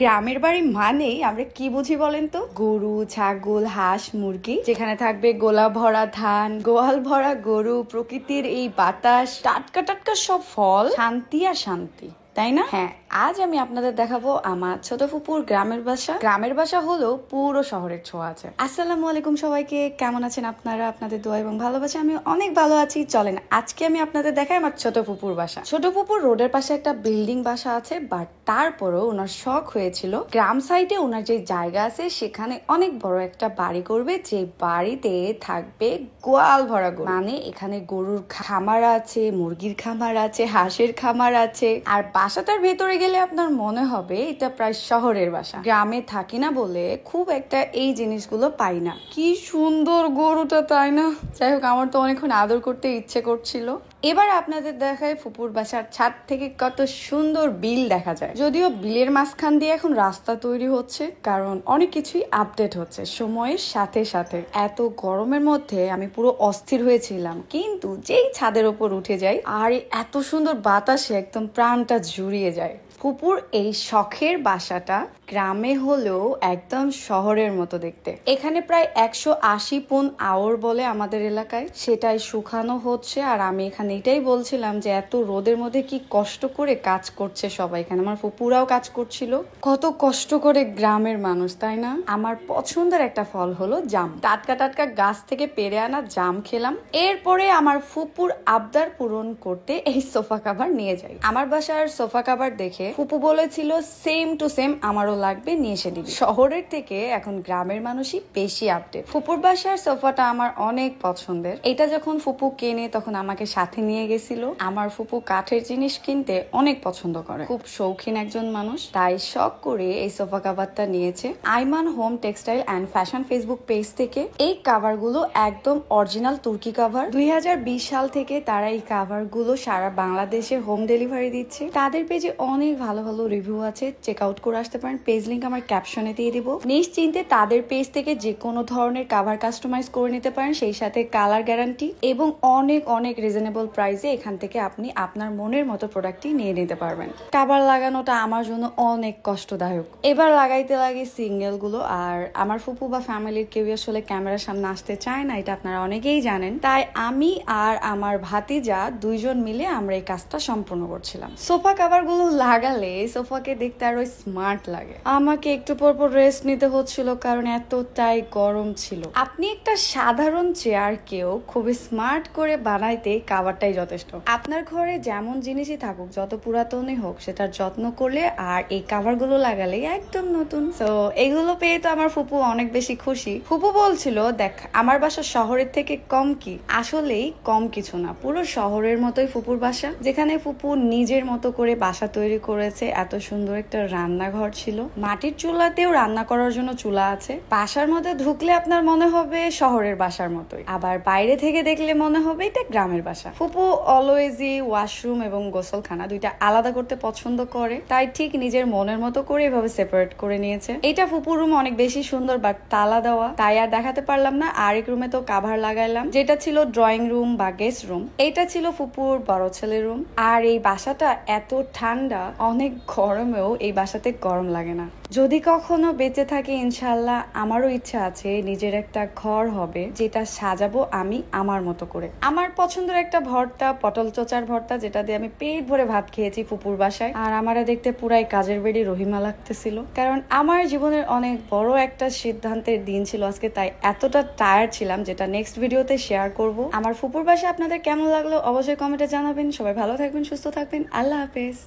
গ্রামের বাড়ি মানেই আমরা কি বুঝি বলেন তো? গরু, ছাগল, হাঁস, মুরগি, যেখানে থাকবে গোলা ভরা ধান, গোয়াল ভরা গরু, প্রকৃতির এই বাতাস, টাটকা টাটকা সব ফল, শান্তি আর শান্তি, তাই না? হ্যাঁ, আজ আমি আপনাদের দেখাবো আমার ছোট ফুপুর গ্রামের বাসা। গ্রামের বাসা হলেও পুরো শহরের ছোঁয়া আছে। আসসালামু আলাইকুম সবাইকে, কেমন আছেন আপনারা? আপনাদের দোয়া এবং ভালোবাসা আমি অনেক ভালো আছি। চলেন আজকে আমি আপনাদের দেখাই আমার ছোট ফুপুর বাসা। ছোট ফুপুর রোডের পাশে একটা বিল্ডিং বাসা আছে, বাট তারপরও ওনার শখ হয়েছিল গ্রাম সাইডে ওনার যে জায়গা আছে সেখানে অনেক বড় একটা বাড়ি করবে, যে বাড়িতে থাকবে গোয়াল ভরা গরু। মানে এখানে গরুর খামার আছে, মুরগির খামার আছে, হাঁসের খামার আছে। আর বাসাটার ভেতরে গেলে আপনার মনে হবে এটা প্রায় শহরের বাসা। গ্রামে থাকি না বলে খুব একটা এই জিনিসগুলো পাই না। কি সুন্দর গরুটা, তাই না? যাই হোক, আমার তো অনেকক্ষণ আদর করতে ইচ্ছে করছিল। এবার আপনাদের দেখায় ফুপুর বাসার ছাদ থেকে কত সুন্দর বিল দেখা যায়। যদিও বিলের মাঝখান দিয়ে এখন রাস্তা তৈরি হচ্ছে, কারণ অনেক কিছুই আপডেট হচ্ছে সময়ের সাথে সাথে। এত গরমের মধ্যে আমি পুরো অস্থির হয়েছিলাম, কিন্তু যেই ছাদের ওপর উঠে যাই আর এত সুন্দর বাতাসে একদম প্রাণটা জুড়িয়ে যায়। ফুপুর এই শখের বাসাটা গ্রামে হলেও একদম শহরের মতো দেখতে। এখানে প্রায় 180 পুন আওর বলে আমাদের এলাকায়, সেটাই শুকানো হচ্ছে। আর আমি এখানে এটাই বলছিলাম যে এত রোদের মধ্যে কি কষ্ট করে কাজ করছে সবাই। এখানে আমার ফুপুরাও কাজ করছিল, কত কষ্ট করে গ্রামের মানুষ, তাই না? আমার পছন্দের একটা ফল হলো জাম। টাটকা টাটকা গাছ থেকে পেরে আনা জাম খেলাম। এরপরে আমার ফুপুর আবদার পূরণ করতে এই সোফা কাভার নিয়ে যাই। আমার বাসার সোফা কাভার দেখে ফুপু বলেছিল সেম টু সেম আমারও লাগবে, নিয়ে এসে দিবি। শহরের থেকে এখন গ্রামের মানুষই বেশি আপডেট। ফুপুর বাসার সোফাটা আমার অনেক পছন্দের। এটা যখন ফুপু কেনে তখন আমাকে সাথে নিয়ে গেছিল। আমার ফুপু কাঠের জিনিস কিনতে অনেক পছন্দ করে, খুব শৌখিন একজন মানুষ, তাই শখ করে এই সোফা কাভারটা নিয়েছে। Aiman home textile and fashion Facebook page থেকে। এই কাভার গুলো একদম অরিজিনাল তুর্কি কাভার। 2020 সাল থেকে তারা এই কাভার গুলো সারা বাংলাদেশে হোম ডেলিভারি দিচ্ছে। তাদের পেজে অনেক ভালো ভালো রিভিউ আছে, চেক আউট করে আসতে পারেন। পেজ লিংক আমার ক্যাপশনে দিয়ে দিব। নিশ্চিন্তে তাদের পেজ থেকে যে কোনো ধরনের কাভার কাস্টমাইজ করে নিতে পারেন, সেই সাথে কালার গ্যারান্টি এবং অনেক অনেক রিজনেবল প্রাইসে এখান থেকে আপনি আপনার মনের মতো প্রোডাক্টই নিয়ে নিতে পারবেন। কাভার লাগানোটা আমার জন্য অনেক কষ্টদায়ক। এবার লাগাইতে লাগে সিঙ্গেল গুলো। আর আমার ফুপু বা ফ্যামিলির কেউ আসলে ক্যামেরার সামনে আসতে চায় না, এটা আপনারা অনেকেই জানেন। তাই আমি আর আমার ভাতিজা দুইজন মিলে আমরা এই কাজটা সম্পূর্ণ করছিলাম। সোফা কাভার গুলো লাগালে সোফাকে দেখতে আরো স্মার্ট লাগে। আমাকে একটু পর পর রেস্ট নিতে হচ্ছিল, কারণ এতটাই গরম ছিল। আপনি একটা সাধারণ চেয়ারকেও খুবই স্মার্ট করে বানাইতে কাভারটাই যথেষ্ট। আপনার ঘরে যেমন জিনিসই থাকুক, যত পুরাতনই হোক, সেটার যত্ন করলে আর এই কাভার গুলো লাগালে একদম নতুন। তো এগুলো পেয়ে তো আমার ফুপু অনেক বেশি খুশি। ফুপু বলছিল, দেখ আমার বাসা শহরের থেকে কম কি? আসলেই কম কিছু না, পুরো শহরের মতোই ফুপুর বাসা, যেখানে ফুপু নিজের মতো করে বাসা তৈরি করেছে। এত সুন্দর একটা রান্নাঘর ছিল, মাটির চুলাতেও রান্না করার জন্য চুলা আছে। বাসার মধ্যে ঢুকলে আপনার মনে হবে শহরের বাসার মতোই, আবার বাইরে থেকে দেখলে মনে হবে এটা গ্রামের বাসা। ফুপু অলওয়েজই ওয়াশরুম এবং গোসলখানা দুইটা আলাদা করতে পছন্দ করে, তাই ঠিক নিজের মনের মতো করে এভাবে সেপারেট করে নিয়েছে। এটা ফুপুর রুম অনেক বেশি সুন্দর, বাট তালা দেওয়া, তাই আর দেখাতে পারলাম না। আরেক রুমে তো কাভার লাগাইলাম, যেটা ছিল ড্রয়িং রুম বা গেস্ট রুম। এইটা ছিল ফুপুর বড় ছেলের রুম। আর এই বাসাটা এত ঠান্ডা, অনেক গরমেও এই বাসাতে গরম লাগে না। যদি কখনো বেঁচে থাকি ইনশাল্লাহ, আমারও ইচ্ছা আছে নিজের একটা ঘর হবে, যেটা সাজাবো আমি আমার মতো করে। আমার পছন্দের একটা ভর্তা, পটল চোচার ভর্তা, যেটা দিয়ে আমি পেট ভরে ভাত খেয়েছি ফুপুর বাসায়। আর আমারা দেখতে পুরাই কাজের বেড়ি রহিমা লাগতেছিল, কারণ আমার জীবনের অনেক বড় একটা সিদ্ধান্তের দিন ছিল আজকে, তাই এতটা টায়ার্ড ছিলাম, যেটা নেক্সট ভিডিওতে শেয়ার করব। আমার ফুপুর বাসা আপনাদের কেমন লাগলো অবশ্যই কমেন্টে জানাবেন। সবাই ভালো থাকবেন, সুস্থ থাকবেন, আল্লাহ হাফেজ।